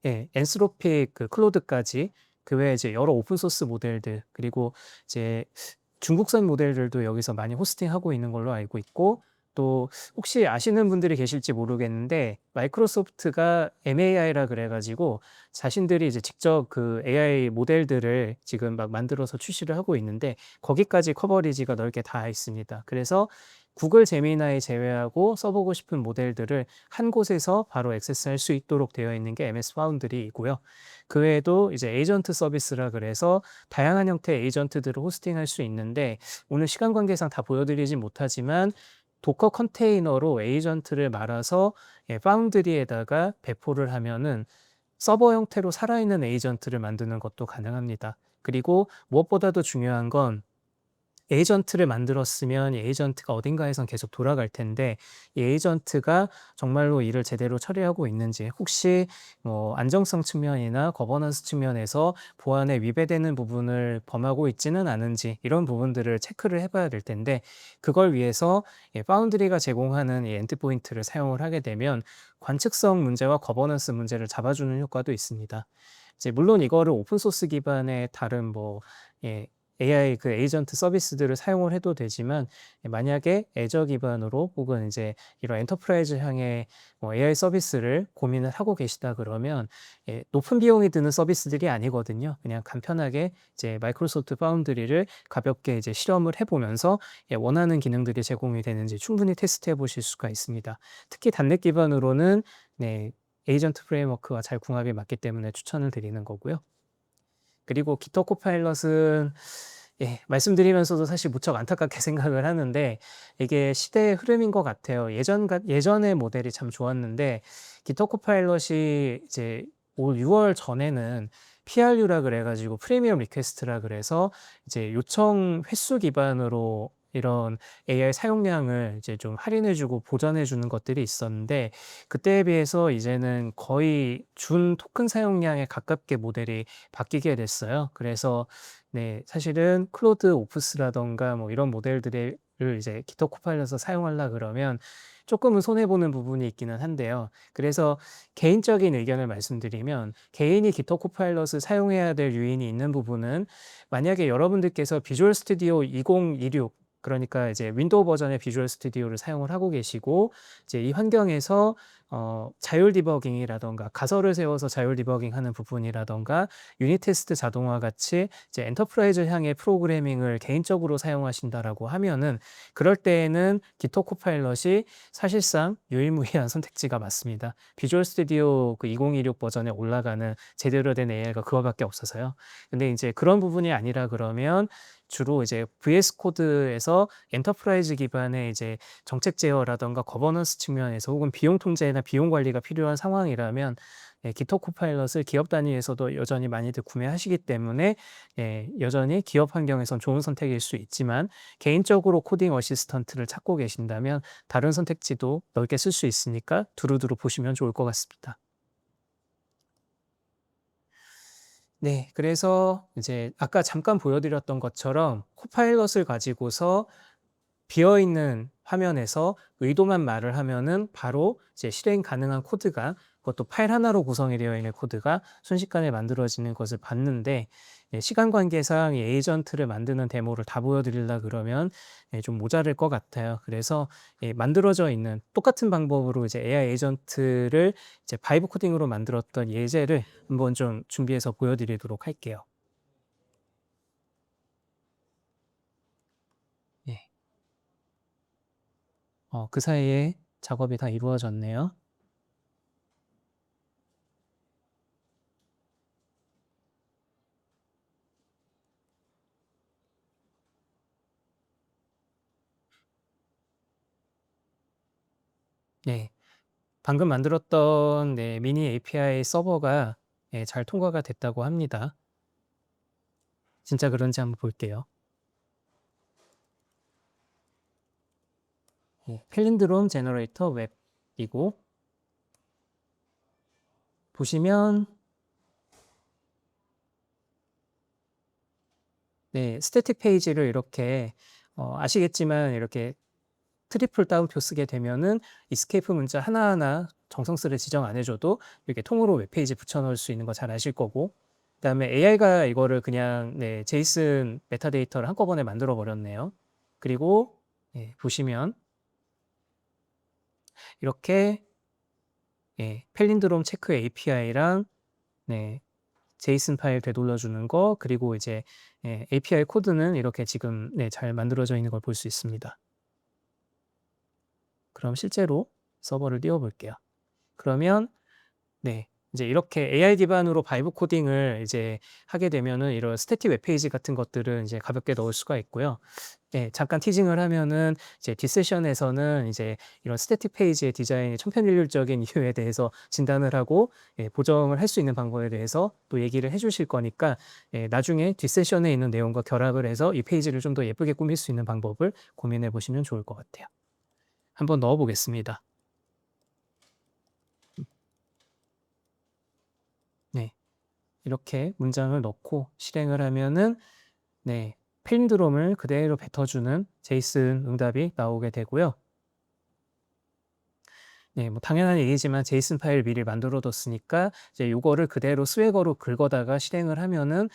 엔스로픽 그 클로드까지 그 외에 이제 여러 오픈 소스 모델들 그리고 이제 중국산 모델들도 여기서 많이 호스팅하고 있는 걸로 알고 있고 또 혹시 아시는 분들이 계실지 모르겠는데 마이크로소프트가 MAI라 그래가지고 자신들이 이제 직접 그 AI 모델들을 지금 막 만들어서 출시를 하고 있는데 거기까지 커버리지가 넓게 다 있습니다. 그래서 구글 제미나이 제외하고 써보고 싶은 모델들을 한 곳에서 바로 액세스할 수 있도록 되어 있는 게 MS 파운드리이고요. 그 외에도 이제 에이전트 서비스라 그래서 다양한 형태의 에이전트들을 호스팅할 수 있는데 오늘 시간 관계상 다 보여드리진 못하지만 도커 컨테이너로 에이전트를 말아서 파운드리에다가 배포를 하면은 서버 형태로 살아있는 에이전트를 만드는 것도 가능합니다. 그리고 무엇보다도 중요한 건 에이전트를 만들었으면 이 에이전트가 어딘가에선 계속 돌아갈 텐데 이 에이전트가 정말로 일을 제대로 처리하고 있는지 혹시 뭐 안정성 측면이나 거버넌스 측면에서 보안에 위배되는 부분을 범하고 있지는 않은지 이런 부분들을 체크를 해봐야 될 텐데 그걸 위해서 파운드리가 제공하는 이 엔드포인트를 사용을 하게 되면 관측성 문제와 거버넌스 문제를 잡아주는 효과도 있습니다. 이제 물론 이거를 오픈소스 기반의 다른 뭐 AI 그 에이전트 서비스들을 사용을 해도 되지만 만약에 애저 기반으로 혹은 이제 이런 엔터프라이즈 향의 뭐 AI 서비스를 고민을 하고 계시다 그러면 높은 비용이 드는 서비스들이 아니거든요. 그냥 간편하게 이제 마이크로소프트 파운드리를 가볍게 이제 실험을 해보면서 원하는 기능들이 제공이 되는지 충분히 테스트해 보실 수가 있습니다. 특히 단넷 기반으로는 에이전트 프레임워크와 잘 궁합이 맞기 때문에 추천을 드리는 거고요. 그리고 기터 코파일럿은 말씀드리면서도 사실 무척 안타깝게 생각을 하는데 이게 시대의 흐름인 것 같아요. 예전의 모델이 참 좋았는데 기터 코파일럿이 이제 올 6월 전에는 PRU라 그래가지고 프리미엄 리퀘스트라 그래서 이제 요청 횟수 기반으로 이런 AI 사용량을 이제 좀 할인해주고 보전해주는 것들이 있었는데 그때에 비해서 이제는 거의 준 토큰 사용량에 가깝게 모델이 바뀌게 됐어요. 그래서 사실은 클로드 오프스라던가 뭐 이런 모델들을 이제 기터 코파일럿을 사용하려 그러면 조금은 손해보는 부분이 있기는 한데요. 그래서 개인적인 의견을 말씀드리면 개인이 기터 코파일럿을 사용해야 될 요인이 있는 부분은 만약에 여러분들께서 비주얼 스튜디오 2026 그러니까 이제 윈도우 버전의 비주얼 스튜디오를 사용을 하고 계시고 이제 이 환경에서 자율 디버깅이라던가 가설을 세워서 자율 디버깅하는 부분이라던가 유닛 테스트 자동화 같이 이제 엔터프라이즈 향의 프로그래밍을 개인적으로 사용하신다라고 하면은 그럴 때에는 기터 코파일럿이 사실상 유일무이한 선택지가 맞습니다. 비주얼 스튜디오 그 2026 버전에 올라가는 제대로 된 AI가 그거밖에 없어서요. 근데 이제 그런 부분이 아니라 그러면 주로 이제 VS 코드에서 엔터프라이즈 기반의 이제 정책 제어라던가 거버넌스 측면에서 혹은 비용 통제나 비용 관리가 필요한 상황이라면 기터 코파일럿을 기업 단위에서도 여전히 많이들 구매하시기 때문에 여전히 기업 환경에선 좋은 선택일 수 있지만 개인적으로 코딩 어시스턴트를 찾고 계신다면 다른 선택지도 넓게 쓸 수 있으니까 두루두루 보시면 좋을 것 같습니다. 네, 그래서 이제 아까 잠깐 보여드렸던 것처럼 코파일럿을 가지고서 비어있는 화면에서 의도만 말을 하면은 바로 이제 실행 가능한 코드가, 그것도 파일 하나로 구성이 되어 있는 코드가 순식간에 만들어지는 것을 봤는데, 시간 관계상 이 에이전트를 만드는 데모를 다 보여드리려 그러면 좀 모자랄 것 같아요. 그래서 만들어져 있는 똑같은 방법으로 이제 AI 에이전트를 이제 바이브 코딩으로 만들었던 예제를 한번 좀 준비해서 보여드리도록 할게요. 예. 그 사이에 작업이 다 이루어졌네요. 네. 방금 만들었던 미니 API 서버가 잘 통과가 됐다고 합니다. 진짜 그런지 한번 볼게요. 펠린드롬 제너레이터 웹이고, 보시면 스태틱 페이지를 이렇게 아시겠지만 이렇게 트리플 따옴표 쓰게 되면은 이스케이프 문자 하나하나 정성스레 지정 안 해줘도 이렇게 통으로 웹페이지 붙여넣을 수 있는 거 잘 아실 거고, 그다음에 AI가 이거를 그냥 제이슨 메타데이터를 한꺼번에 만들어 버렸네요. 그리고 보시면 이렇게 펠린드롬 체크 API랑 제이슨 파일 되돌려 주는 거, 그리고 이제 API 코드는 이렇게 지금 잘 만들어져 있는 걸 볼 수 있습니다. 그럼 실제로 서버를 띄워 볼게요. 그러면 이제 이렇게 AI 기반으로 바이브 코딩을 이제 하게 되면은 이런 스태틱 웹페이지 같은 것들은 이제 가볍게 넣을 수가 있고요. 잠깐 티징을 하면은 이제 뒷세션에서는 이제 이런 스태틱 페이지의 디자인이 천편일률적인 이유에 대해서 진단을 하고 보정을 할 수 있는 방법에 대해서 또 얘기를 해주실 거니까 나중에 뒷세션에 있는 내용과 결합을 해서 이 페이지를 좀 더 예쁘게 꾸밀 수 있는 방법을 고민해 보시면 좋을 것 같아요. 한번 넣어 보겠습니다. 네. 이렇게 문장을 넣고 실행을 하면은 펠린드롬을 그대로 뱉어주는 제이슨 응답이 나오게 되고요. 뭐 당연한 얘기지만 제이슨 파일 미리 만들어 뒀으니까 이제 요거를 그대로 스웨거로 긁어다가 실행을 하면은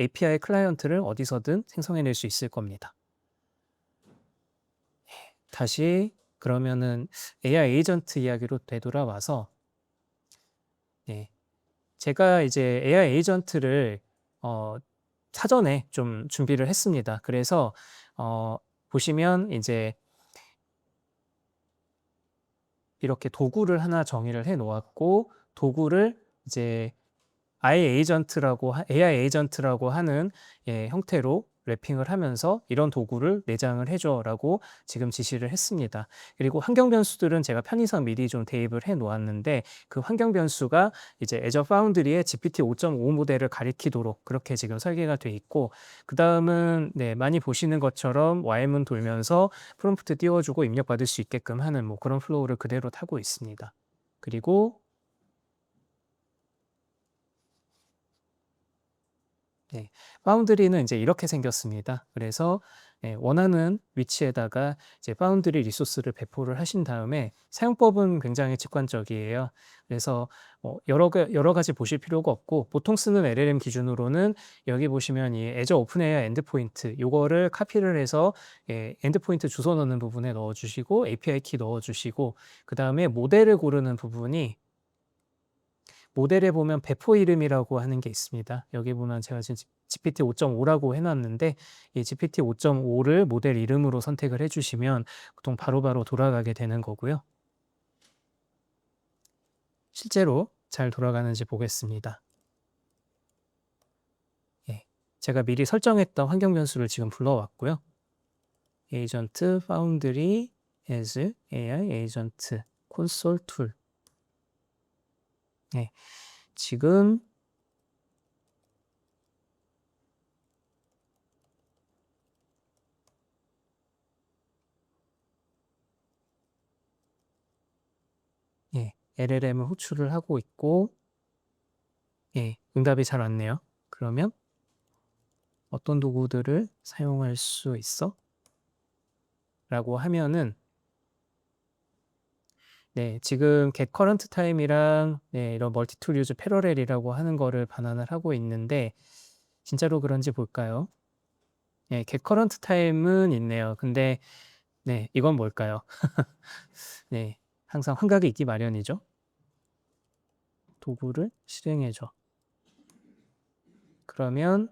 API 클라이언트를 어디서든 생성해낼 수 있을 겁니다. 다시 그러면은 AI 에이전트 이야기로 되돌아와서 제가 이제 AI 에이전트를 사전에 좀 준비를 했습니다. 그래서 보시면 이제 이렇게 도구를 하나 정의를 해 놓았고, 도구를 이제 AI 에이전트라고 하는 형태로 래핑을 하면서 이런 도구를 내장을 해줘라고 지금 지시를 했습니다. 그리고 환경 변수들은 제가 편의상 미리 좀 대입을 해 놓았는데, 그 환경 변수가 이제 애저 파운드리의 GPT 5.5 모델을 가리키도록 그렇게 지금 설계가 돼 있고, 그 다음은 많이 보시는 것처럼 while문 돌면서 프롬프트 띄워주고 입력받을 수 있게끔 하는 뭐 그런 플로우를 그대로 타고 있습니다. 그리고 파운드리는 이제 이렇게 생겼습니다. 그래서 원하는 위치에다가 이제 파운드리 리소스를 배포를 하신 다음에 사용법은 굉장히 직관적이에요. 그래서 여러 가지 보실 필요가 없고, 보통 쓰는 LLM 기준으로는 여기 보시면 이 애저 오픈 AI 엔드포인트 요거를 카피를 해서 엔드포인트 주소 넣는 부분에 넣어주시고 API 키 넣어주시고, 그 다음에 모델을 고르는 부분이 모델에 보면 배포 이름이라고 하는 게 있습니다. 여기 보면 제가 지금 GPT 5.5라고 해놨는데, 이 GPT 5.5를 모델 이름으로 선택을 해주시면 보통 바로바로 돌아가게 되는 거고요. 실제로 잘 돌아가는지 보겠습니다. 제가 미리 설정했던 환경 변수를 지금 불러왔고요. 에이전트 파운드리 as AI 에이전트 콘솔 툴. 지금 LLM을 호출을 하고 있고, 응답이 잘 왔네요. 그러면 어떤 도구들을 사용할 수 있어? 라고 하면은 네, 지금 get current time이랑 네, 이런 멀티툴 유즈 패러렐이라고 하는 거를 반환을 하고 있는데 진짜로 그런지 볼까요? 네, get current time은 있네요. 근데 네, 이건 뭘까요? 네, 항상 환각이 있기 마련이죠. 도구를 실행해줘. 그러면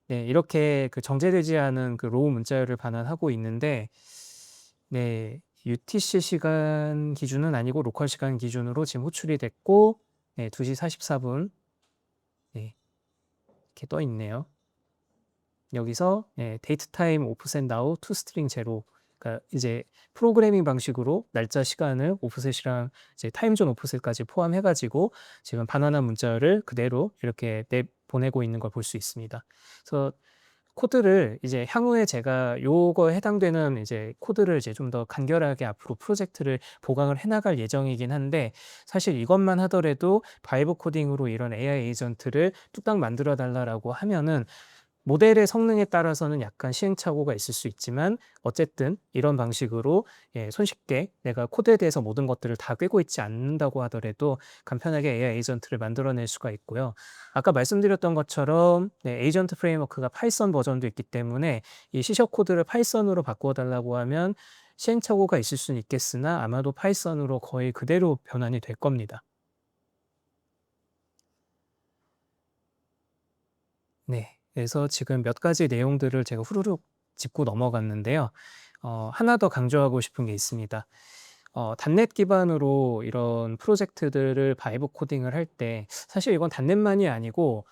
네, 이렇게 그 정제되지 않은 그 로우 문자열을 반환하고 있는데 네, UTC 시간 기준은 아니고 로컬 시간 기준으로 지금 호출이 됐고 네, 2시 44분 네, 이렇게 떠 있네요. 여기서 네, 데이트 타임 오프셋 나우 투 스트링 제로 그러니까 이제 프로그래밍 방식으로 날짜 시간을 오프셋이랑 이제 타임존 오프셋까지 포함해 가지고 지금 반환한 문자를 그대로 이렇게 보내고 있는 걸 볼 수 있습니다. 그래서 코드를 이제 향후에 제가 요거에 해당되는 이제 코드를 이제 좀 더 간결하게 앞으로 프로젝트를 보강을 해 나갈 예정이긴 한데 사실 이것만 하더라도 바이브 코딩으로 이런 AI 에이전트를 뚝딱 만들어 달라라고 하면은 모델의 성능에 따라서는 약간 시행착오가 있을 수 있지만 어쨌든 이런 방식으로 예, 손쉽게 내가 코드에 대해서 모든 것들을 다 꿰고 있지 않는다고 하더라도 간편하게 AI 에이전트를 만들어낼 수가 있고요. 아까 말씀드렸던 것처럼 네, 에이전트 프레임워크가 파이썬 버전도 있기 때문에 이 C# 코드를 파이썬으로 바꾸어 달라고 하면 시행착오가 있을 수는 있겠으나 아마도 파이썬으로 거의 그대로 변환이 될 겁니다. 네. 그래서 지금 몇 가지 내용들을 제가 후루룩 짚고 넘어갔는데요. 하나 더 강조하고 싶은 게 있습니다. 단넷 기반으로 이런 프로젝트들을 바이브 코딩을 할 때 사실 이건 단넷만이 아니고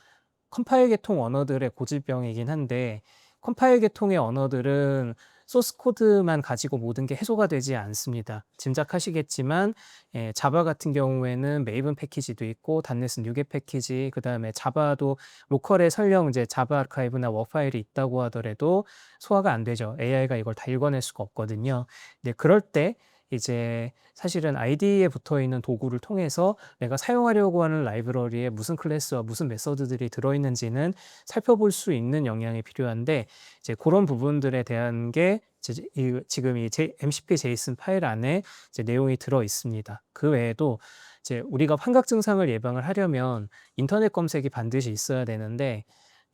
컴파일 계통 언어들의 고질병이긴 한데 컴파일 계통의 언어들은 소스 코드만 가지고 모든 게 해소가 되지 않습니다. 짐작하시겠지만 예, 자바 같은 경우에는 메이븐 패키지도 있고 단넷은 뉴게 패키지 그다음에 자바도 로컬에 설령 이제 자바 아카이브나 워 파일이 있다고 하더라도 소화가 안 되죠. AI가 이걸 다 읽어낼 수가 없거든요. 네, 그럴 때 이제 사실은 IDE에 붙어 있는 도구를 통해서 내가 사용하려고 하는 라이브러리에 무슨 클래스와 무슨 메서드들이 들어있는지는 살펴볼 수 있는 역량이 필요한데 이제 그런 부분들에 대한 게 지금 이 MCP JSON 파일 안에 이제 내용이 들어 있습니다. 그 외에도 이제 우리가 환각 증상을 예방을 하려면 인터넷 검색이 반드시 있어야 되는데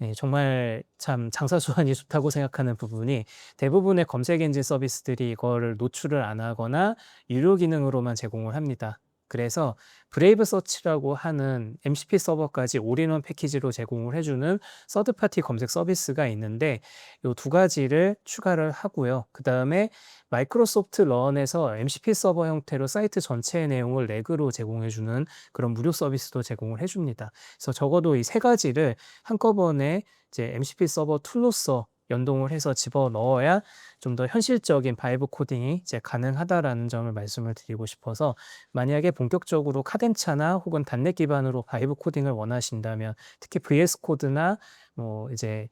네, 정말 참 장사수완이 좋다고 생각하는 부분이 대부분의 검색 엔진 서비스들이 이거를 노출을 안 하거나 유료 기능으로만 제공을 합니다. 그래서 브레이브 서치라고 하는 MCP 서버까지 올인원 패키지로 제공을 해주는 서드파티 검색 서비스가 있는데 이 두 가지를 추가를 하고요. 그 다음에 마이크로소프트 런에서 MCP 서버 형태로 사이트 전체의 내용을 렉으로 제공해주는 그런 무료 서비스도 제공을 해줍니다. 그래서 적어도 이 세 가지를 한꺼번에 이제 MCP 서버 툴로서 연동을 해서 집어 넣어야 좀 더 현실적인 바이브 코딩이 이제 가능하다라는 점을 말씀을 드리고 싶어서 만약에 본격적으로 카덴차나 혹은 단넷 기반으로 바이브 코딩을 원하신다면 특히 VS 코드나 뭐 이제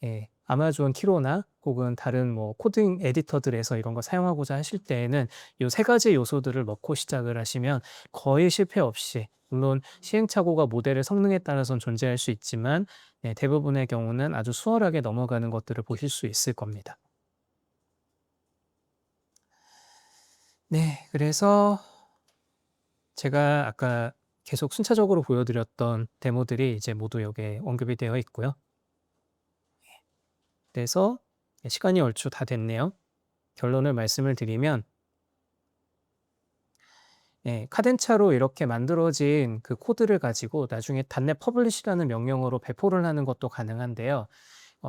예, 아마존 키로나 혹은 다른 뭐 코딩 에디터들에서 이런 거 사용하고자 하실 때에는 이 세 가지 요소들을 넣고 시작을 하시면 거의 실패 없이 물론 시행착오가 모델의 성능에 따라서는 존재할 수 있지만 네, 대부분의 경우는 아주 수월하게 넘어가는 것들을 보실 수 있을 겁니다. 네, 그래서 제가 아까 계속 순차적으로 보여드렸던 데모들이 이제 모두 여기에 언급이 되어 있고요. 그래서 시간이 얼추 다 됐네요. 결론을 말씀을 드리면 예, 카덴차로 이렇게 만들어진 그 코드를 가지고 나중에 단넷 퍼블리시라는 명령어로 배포를 하는 것도 가능한데요.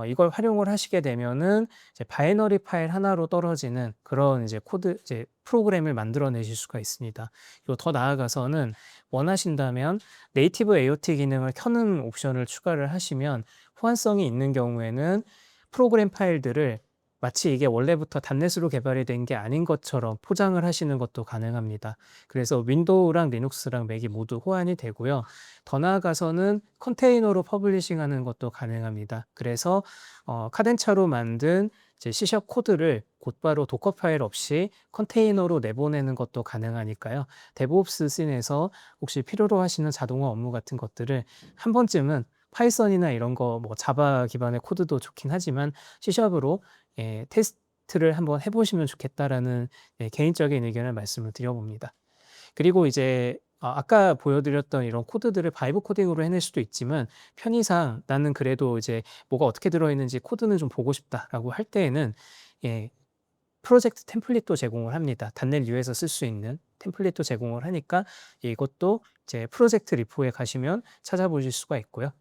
이걸 활용을 하시게 되면은 이제 바이너리 파일 하나로 떨어지는 그런 이제 코드, 이제 프로그램을 만들어내실 수가 있습니다. 그리고 더 나아가서는 원하신다면 네이티브 AOT 기능을 켜는 옵션을 추가를 하시면 호환성이 있는 경우에는 프로그램 파일들을 마치 이게 원래부터 단넷으로 개발이 된 게 아닌 것처럼 포장을 하시는 것도 가능합니다. 그래서 윈도우랑 리눅스랑 맥이 모두 호환이 되고요. 더 나아가서는 컨테이너로 퍼블리싱하는 것도 가능합니다. 그래서 카덴차로 만든 이제 C# 코드를 곧바로 도커 파일 없이 컨테이너로 내보내는 것도 가능하니까요. 데브옵스 씬에서 혹시 필요로 하시는 자동화 업무 같은 것들을 한 번쯤은 파이썬이나 이런 거 뭐 자바 기반의 코드도 좋긴 하지만 C#으로 테스트를 한번 해보시면 좋겠다라는 개인적인 의견을 말씀을 드려봅니다. 그리고 이제 아까 보여드렸던 이런 코드들을 바이브 코딩으로 해낼 수도 있지만 편의상 나는 그래도 이제 뭐가 어떻게 들어있는지 코드는 좀 보고 싶다라고 할 때에는 프로젝트 템플릿도 제공을 합니다. .NET U에서 쓸 수 있는 템플릿도 제공을 하니까 이것도 이제 프로젝트 리포에 가시면 찾아보실 수가 있고요.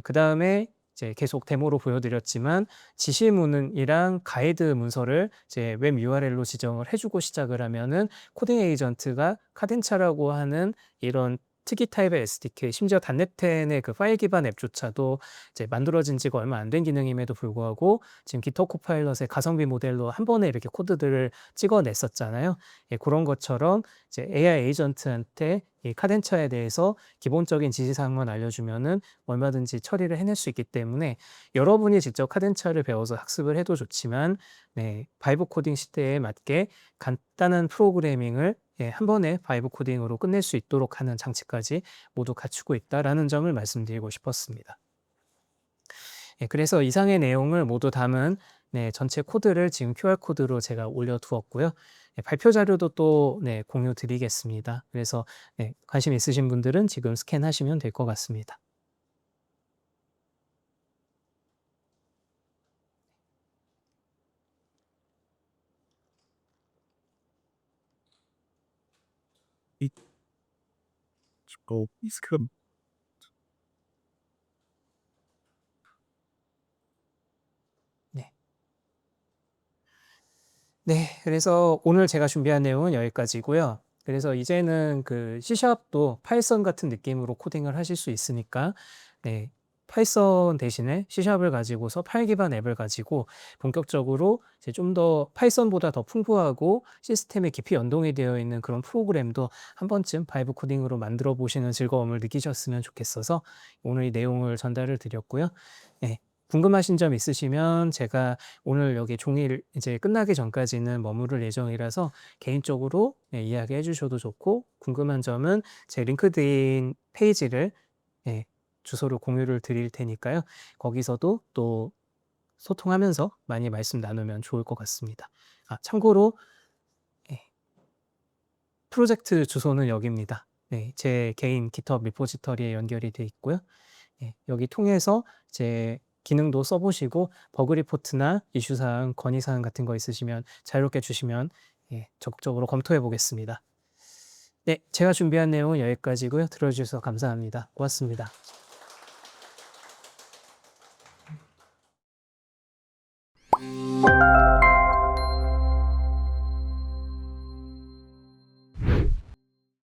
그 다음에 이제 계속 데모로 보여드렸지만 지시문이랑 가이드 문서를 이제 웹 URL로 지정을 해주고 시작을 하면은 코딩 에이전트가 카덴차라고 하는 이런 특이 타입의 SDK, 심지어 .NET 10의 그 파일 기반 앱조차도 이제 만들어진 지가 얼마 안 된 기능임에도 불구하고 지금 기터 코파일럿의 가성비 모델로 한 번에 이렇게 코드들을 찍어냈었잖아요. 그런 것처럼 이제 AI 에이전트한테 이 카덴차에 대해서 기본적인 지시사항만 알려주면은 얼마든지 처리를 해낼 수 있기 때문에 여러분이 직접 카덴차를 배워서 학습을 해도 좋지만 바이브 코딩 시대에 맞게 간단한 프로그래밍을 한 번에 바이브 코딩으로 끝낼 수 있도록 하는 장치까지 모두 갖추고 있다라는 점을 말씀드리고 싶었습니다. 그래서 이상의 내용을 모두 담은 전체 코드를 지금 QR코드로 제가 올려두었고요. 발표 자료도 또 공유 드리겠습니다. 그래서 관심 있으신 분들은 지금 스캔하시면 될 것 같습니다. 그래서 오늘 제가 준비한 내용은 여기까지고요. 그래서 이제는 그 C샵도 파이썬 같은 느낌으로 코딩을 하실 수 있으니까 파이썬 대신에 C샵을 가지고서 파일 기반 앱을 가지고 본격적으로 이제 좀 더 파이썬보다 더 풍부하고 시스템에 깊이 연동이 되어 있는 그런 프로그램도 한 번쯤 바이브 코딩으로 만들어 보시는 즐거움을 느끼셨으면 좋겠어서 오늘 이 내용을 전달을 드렸고요. 궁금하신 점 있으시면 제가 오늘 여기 종일 이제 끝나기 전까지는 머무를 예정이라서 개인적으로 이야기해 주셔도 좋고 궁금한 점은 제 링크드인 페이지를 주소로 공유를 드릴 테니까요. 거기서도 또 소통하면서 많이 말씀 나누면 좋을 것 같습니다. 참고로 프로젝트 주소는 여기입니다. 제 개인 GitHub 리포지터리에 연결이 돼 있고요. 여기 통해서 제 기능도 써보시고 버그 리포트나 이슈사항, 건의사항 같은 거 있으시면 자유롭게 주시면 적극적으로 검토해 보겠습니다. 제가 준비한 내용은 여기까지고요. 들어주셔서 감사합니다. 고맙습니다.